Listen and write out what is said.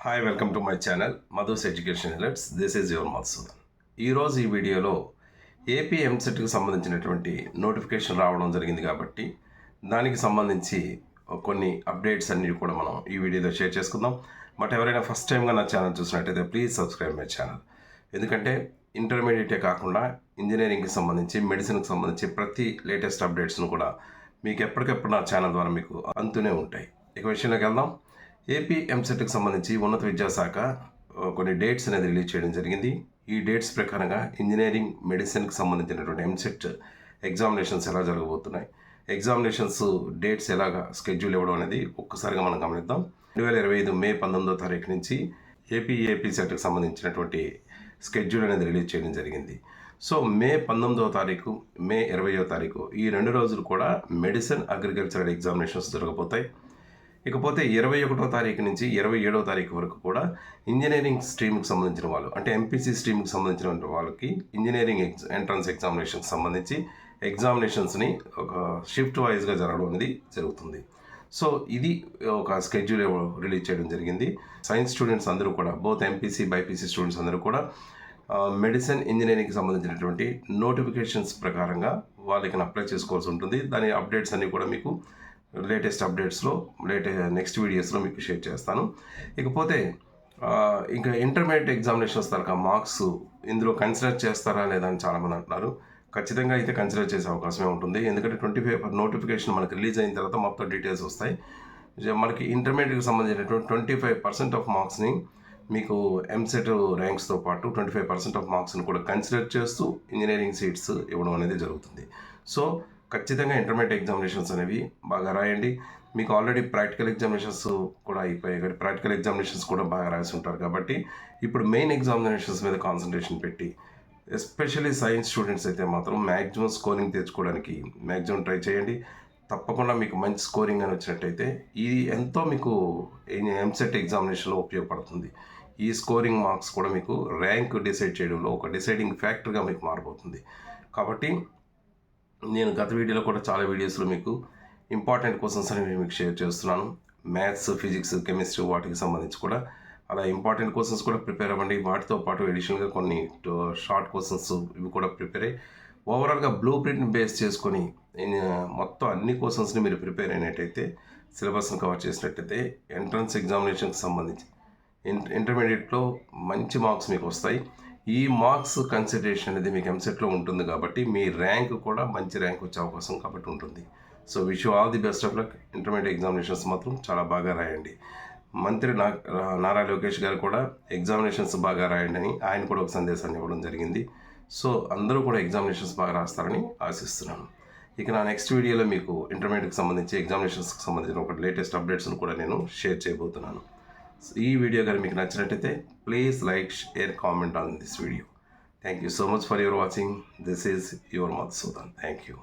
Hi, welcome to my channel Madhu's education alerts. This is your Madhusudan. ఈరోజు ఈ వీడియోలో AP ఎంసెట్కి సంబంధించినటువంటి నోటిఫికేషన్ రావడం జరిగింది కాబట్టి దానికి సంబంధించి కొన్ని అప్డేట్స్ అన్నీ కూడా మనం ఈ వీడియోలో షేర్ చేసుకుందాం. బట్ ఎవరైనా ఫస్ట్ టైంగా నా ఛానల్ చూసినట్టయితే ప్లీజ్ సబ్స్క్రైబ్ మై ఛానల్. ఎందుకంటే ఇంటర్మీడియటే కాకుండా ఇంజనీరింగ్కి సంబంధించి, మెడిసిన్కి సంబంధించి ప్రతి లేటెస్ట్ అప్డేట్స్ను కూడా మీకు ఎప్పటికెప్పుడు నా ఛానల్ ద్వారా మీకు అందుతూనే ఉంటాయి. ఇక విషయంలోకి వెళ్దాం. ఏపీ ఎంసెట్కి సంబంధించి ఉన్నత విద్యాశాఖ కొన్ని డేట్స్ అనేది రిలీజ్ చేయడం జరిగింది. ఈ డేట్స్ ప్రకారంగా ఇంజనీరింగ్, మెడిసిన్కి సంబంధించినటువంటి ఎంసెట్ ఎగ్జామినేషన్స్ ఎలా జరగబోతున్నాయి, ఎగ్జామినేషన్స్ డేట్స్ ఎలాగా స్కెడ్యూల్ ఇవ్వడం అనేది ఒక్కసారిగా మనం గమనిద్దాం. 2025 మే 19వ తారీఖు నుంచి ఏపీ సెట్కి సంబంధించినటువంటి స్కెడ్యూల్ అనేది రిలీజ్ చేయడం జరిగింది. సో మే 19వ తారీఖు, మే 20వ తారీఖు ఈ 2 రోజులు కూడా మెడిసిన్, అగ్రికల్చరల్ ఎగ్జామినేషన్స్ జరగబోతాయి. ఇకపోతే 21వ తారీఖు నుంచి 27వ తారీఖు వరకు కూడా ఇంజనీరింగ్ స్ట్రీమ్కి సంబంధించిన వాళ్ళు, అంటే ఎంపీసీ స్ట్రీమ్కి సంబంధించిన వాళ్ళకి ఇంజనీరింగ్ ఎంట్రన్స్ ఎగ్జామినేషన్కి సంబంధించి ఎగ్జామినేషన్స్ని ఒక షిఫ్ట్ వైజ్గా జరగడం అనేది జరుగుతుంది. సో ఇది ఒక స్కెడ్యూల్ రిలీజ్ చేయడం జరిగింది. సైన్స్ స్టూడెంట్స్ అందరూ కూడా, బోత్ ఎంపీసీ, బైపీసీ స్టూడెంట్స్ అందరూ కూడా మెడిసిన్, ఇంజనీరింగ్కి సంబంధించినటువంటి నోటిఫికేషన్స్ ప్రకారంగా వాళ్ళకి అప్లై చేసుకోవాల్సి ఉంటుంది. దాని అప్డేట్స్ అన్నీ కూడా మీకు లేటెస్ట్ అప్డేట్స్లో నెక్స్ట్ వీడియోస్లో మీకు షేర్ చేస్తాను. ఇకపోతే ఇంకా ఇంటర్మీడియట్ ఎగ్జామినేషన్స్ తరకా మార్క్స్ ఇందులో కన్సిడర్ చేస్తారా లేదా అని చాలామంది అంటున్నారు. ఖచ్చితంగా అయితే కన్సిడర్ చేసే అవకాశమే ఉంటుంది. ఎందుకంటే 25 నోటిఫికేషన్ మనకి రిలీజ్ అయిన తర్వాత మొత్తం డీటెయిల్స్ వస్తాయి. మనకి ఇంటర్మీడియట్కి సంబంధించినటువంటి 25% ఆఫ్ మార్క్స్ని మీకు ఎంసెట్ ర్యాంక్స్తో పాటు 25% ఆఫ్ మార్క్స్ని కూడా కన్సిడర్ చేస్తూ ఇంజనీరింగ్ సీట్స్ ఇవ్వడం అనేది జరుగుతుంది. సో ఖచ్చితంగా ఇంటర్మీడియట్ ఎగ్జామినేషన్స్ అనేవి బాగా రాయండి. మీకు ఆల్రెడీ ప్రాక్టికల్ ఎగ్జామినేషన్స్ కూడా అయిపోయాయి కాబట్టి ప్రాక్టికల్ ఎగ్జామినేషన్స్ కూడా బాగా రాసి ఉంటారు. కాబట్టి ఇప్పుడు మెయిన్ ఎగ్జామినేషన్స్ మీద కాన్సన్ట్రేషన్ పెట్టి, ఎస్పెషల్లీ సైన్స్ స్టూడెంట్స్ అయితే మాత్రం మ్యాక్సిమం స్కోరింగ్ తెచ్చుకోవడానికి మ్యాక్సిమం ట్రై చేయండి. తప్పకుండా మీకు మంచి స్కోరింగ్ అని వచ్చినట్టయితే ఇది ఎంతో మీకు ఎంసెట్ ఎగ్జామినేషన్లో ఉపయోగపడుతుంది. ఈ స్కోరింగ్ మార్క్స్ కూడా మీకు ర్యాంక్ డిసైడ్ చేయడంలో ఒక డిసైడింగ్ ఫ్యాక్టర్గా మీకు మారిపోతుంది. కాబట్టి నేను గత వీడియోలో కూడా చాలా వీడియోస్లో మీకు ఇంపార్టెంట్ క్వశ్చన్స్ అనేవి మీకు షేర్ చేస్తున్నాను. మ్యాథ్స్, ఫిజిక్స్, కెమిస్ట్రీ వాటికి సంబంధించి కూడా అలా ఇంపార్టెంట్ క్వశ్చన్స్ కూడా ప్రిపేర్ అవ్వండి. వాటితో పాటు ఎడిషనల్గా కొన్ని షార్ట్ క్వశ్చన్స్ ఇవి కూడా ప్రిపేర్ అయ్యి ఓవరాల్గా బ్లూ ప్రింట్ని బేస్ చేసుకొని మొత్తం అన్ని క్వశ్చన్స్ని మీరు ప్రిపేర్ అయినట్టయితే, సిలబస్ని కవర్ చేసినట్టయితే ఎంట్రన్స్ ఎగ్జామినేషన్కి సంబంధించి ఇంటర్మీడియట్లో మంచి మార్క్స్ మీకు వస్తాయి. ఈ మార్క్స్ కన్సిడరేషన్ అనేది మీకు ఎంసెట్లో ఉంటుంది కాబట్టి మీ ర్యాంక్ కూడా మంచి ర్యాంక్ వచ్చే అవకాశం కాబట్టి ఉంటుంది. So wish you all the best of luck. Intermediate examinations మాత్రం చాలా బాగా రాయండి. మంత్రి నారా లోకేష్ గారు కూడా ఎగ్జామినేషన్స్ బాగా రాయండి అని ఆయన కూడా ఒక సందేశాన్ని ఇవ్వడం జరిగింది. సో అందరూ కూడా ఎగ్జామినేషన్స్ బాగా రాస్తారని ఆశిస్తున్నాను. ఇక నా నెక్స్ట్ వీడియోలో మీకు ఇంటర్మీడియట్కి సంబంధించి, ఎగ్జామినేషన్స్కి సంబంధించిన ఒక లేటెస్ట్ అప్డేట్స్ను కూడా నేను షేర్ చేయబోతున్నాను. ఈ వీడియో కానీ మీకు నచ్చినట్టయితే please like, share, comment on this video. Thank you so much for your watching. This is your Madhusudan. Thank you.